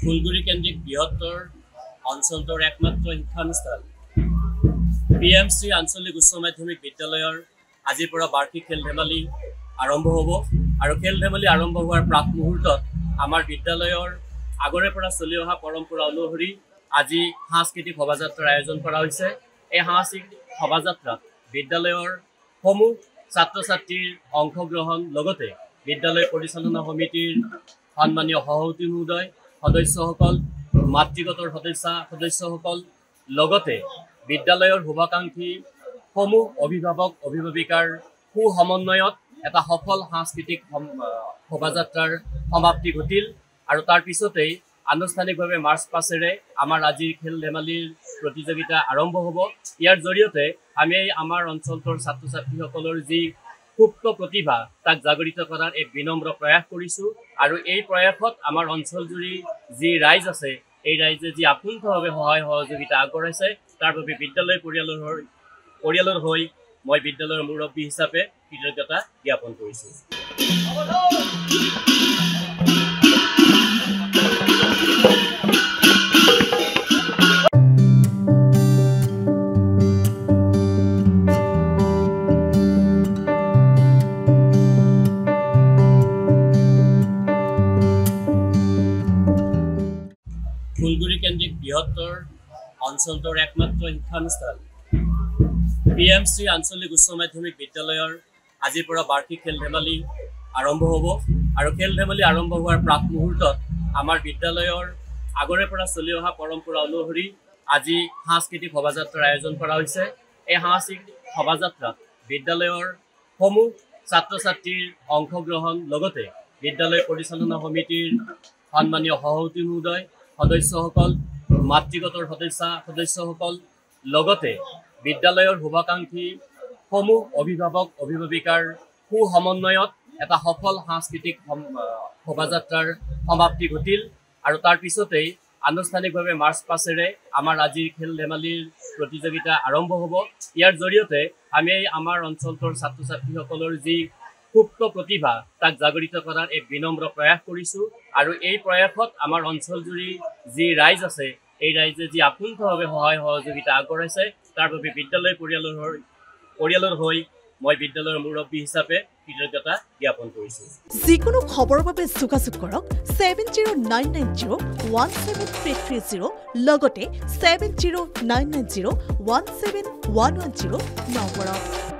ফুলগুৰি কেন্দ্ৰিক বৃহত্তৰ অঞ্চলটোৰ একমাত্ৰ শিক্ষানুষ্ঠান PMC আঞ্চলিক উচ্চ মাধ্যমিক বিদ্যালয়ৰ আজিৰ পৰা বাৰ্ষিক খেল ধেমালি আৰম্ভ হ'ব আৰু খেল ধেমালি আৰম্ভ হোৱাৰ প্ৰাক মুহূৰ্তত আমাৰ বিদ্যালয়ৰ আগৰে পৰা চলি অহা পৰম্পৰা অনুসৰি আজি সাংস্কৃতিক শোভাযাত্ৰাৰ আয়োজন কৰা হৈছে। এই সাংস্কৃতিক শোভাযাত্ৰাত বিদ্যালয়ৰ সমূহ ছাত্ৰ ছাত্ৰীৰ অংশগ্ৰহণ লগতে বিদ্যালয় পৰিচালনা সমিতিৰ সন্মানীয় সভাপতি মহোদয় সদস্যসকল মাতৃগোটৰ সদস্যসকল লগতে বিদ্যালয়ৰ শুভাকাংক্ষী সমূহ অভিভাৱক অভিভাৱিকাৰ সুসমন্বয়ত এটা সফল সাংস্কৃতিক শোভাযাত্ৰাৰ সমাপ্তি ঘটিল আৰু তাৰ পিছতেই আনুষ্ঠানিকভাৱে মাৰ্চ পাছেৰে আমাৰ আজিৰ খেল ধেমালিৰ প্ৰতিযোগিতা আৰম্ভ হ'ব। ইয়াৰ জৰিয়তে আমি আমাৰ অঞ্চলটোৰ ছাত্ৰ ছাত্ৰীসকলৰ যি সুপ্ত প্ৰতিভা তাক জাগৰিত কৰাৰ এক বিনম্ৰ প্ৰয়াস কৰিছোঁ আৰু এই প্ৰয়াসত আমাৰ অঞ্চলজুৰি যি ৰাইজ আছে এই ৰাইজে যি আকুণ্ঠভাৱে সহায় সহযোগিতা আগবঢ়াইছে তাৰ বাবে বিদ্যালয় পৰিয়ালৰ হৈ মই বিদ্যালয়ৰ মুৰব্বী হিচাপে কৃতজ্ঞতা জ্ঞাপন কৰিছোঁ। ফুলগুৰি কেন্দ্ৰিক বৃহত্তৰ অঞ্চলটোৰ একমাত্ৰ শিক্ষানুষ্ঠান PMC আঞ্চলিক উচ্চ মাধ্যমিক বিদ্যালয়ৰ আজিৰ পৰা বাৰ্ষিক খেল ধেমালি আৰম্ভ হ'ব আৰু খেল ধেমালি আৰম্ভ হোৱাৰ প্ৰাক মুহূৰ্তত আমাৰ বিদ্যালয়ৰ আগৰে পৰা চলি অহা পৰম্পৰা অনুসৰি আজি সাংস্কৃতিক শোভাযাত্ৰাৰ আয়োজন কৰা হৈছে। এই সাংস্কৃতিক শোভাযাত্ৰাত বিদ্যালয়ৰ সমূহ ছাত্ৰ ছাত্ৰীৰ অংশগ্ৰহণ লগতে বিদ্যালয় পৰিচালনা সমিতিৰ সন্মানীয় সভাপতি মহোদয় সদস্যসকল মাতৃগোটৰ সদস্যসকল লগতে বিদ্যালয়ৰ শুভাকাংক্ষী সমূহ অভিভাৱক অভিভাৱিকাৰ সুসমন্বয়ত এটা সফল সাংস্কৃতিক শোভাযাত্ৰাৰ সমাপ্তি ঘটিল আৰু তাৰ পিছতেই আনুষ্ঠানিকভাৱে মাৰ্চ পাছেৰে আমাৰ আজিৰ খেল ধেমালিৰ প্ৰতিযোগিতা আৰম্ভ হ'ব। ইয়াৰ জৰিয়তে আমি আমাৰ অঞ্চলটোৰ ছাত্ৰ ছাত্ৰীসকলৰ যি সুপ্ত প্ৰতিভা তাক জাগৰিত কৰাৰ এক বিনম্ৰ প্ৰয়াস কৰিছোঁ আৰু এই প্ৰয়াসত আমাৰ অঞ্চলজুৰি যি ৰাইজ আছে এই ৰাইজে যি আকুণ্ঠভাৱে সহায় সহযোগিতা আগবঢ়াইছে তাৰ বাবে বিদ্যালয় পৰিয়ালৰ হৈ মই বিদ্যালয়ৰ মুৰব্বী হিচাপে কৃতজ্ঞতা জ্ঞাপন কৰিছোঁ। যিকোনো খবৰৰ বাবে যোগাযোগ কৰক 7099017330 লগতে 7099017110 নম্বৰত।